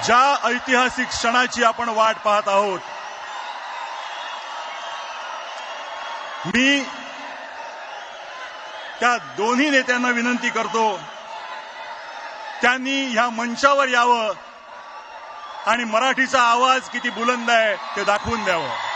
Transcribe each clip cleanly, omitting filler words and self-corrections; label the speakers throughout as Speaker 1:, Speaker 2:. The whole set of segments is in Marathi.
Speaker 1: ज्या ऐतिहासिक क्षणाची आपण वाट पाहत आहोत, मी त्या दोन्ही नेत्यांना विनंती करतो, त्यांनी ह्या मंचावर यावं आणि मराठीचा आवाज किती बुलंद आहे ते दाखवून द्यावं.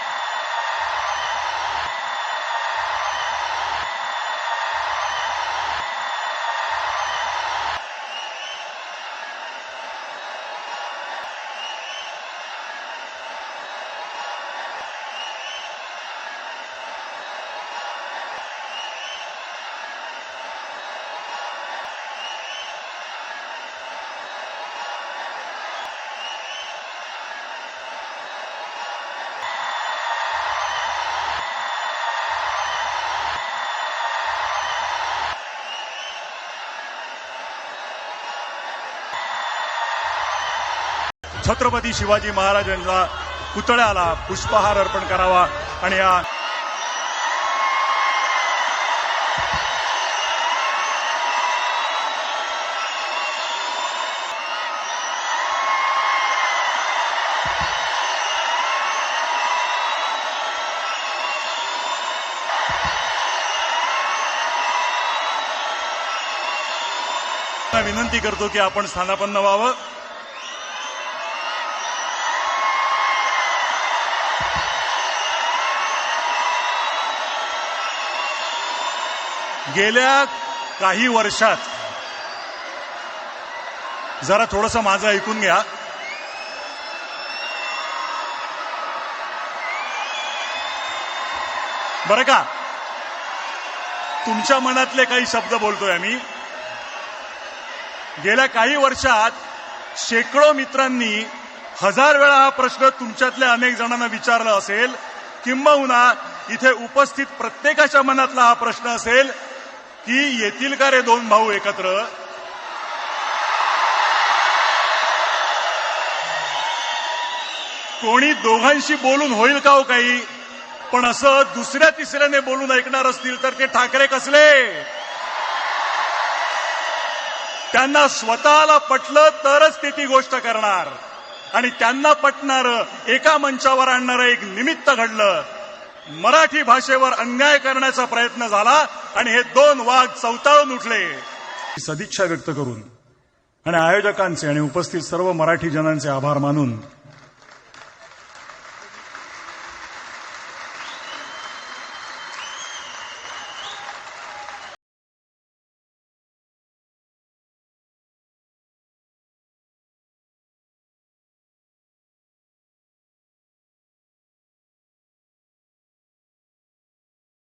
Speaker 1: छत्रपती शिवाजी महाराजांच्या पुतळ्याला पुष्पहार अर्पण करावा आणि या विनंती करतो की आपण स्थानापन्न व्हावं. गेल्या काही वर्षात जरा थोडंसं माझं ऐकून घ्या. बरं का, तुमच्या मनातले काही शब्द बोलतोय आम्ही. गेल्या काही वर्षात शेकडो मित्रांनी 1000 वेळा हा प्रश्न तुमच्यातल्या अनेक जणांना विचारला असेल, किंबहुना इथे उपस्थित प्रत्येकाच्या मनातला हा प्रश्न असेल की येतील का रे दोन भाऊ एकत्र. कोणी दोघांशी बोलून होईल का हो काही, पण असं दुसऱ्या तिसऱ्याने बोलून ऐकणार असतील तर ते ठाकरे कसले. त्यांना स्वतःला पटलं तरच ते ती गोष्ट करणार, आणि त्यांना पटणारं एका मंचावर आणणारं एक निमित्त घडलं. मराठी भाषेवर अन्याय करण्याचा प्रयत्न झाला आणि हे दोन वाघ चवताळून उठले. सदिच्छा व्यक्त करून आणि आयोजकांचे आणि उपस्थित सर्व मराठी जनांचे आभार मानून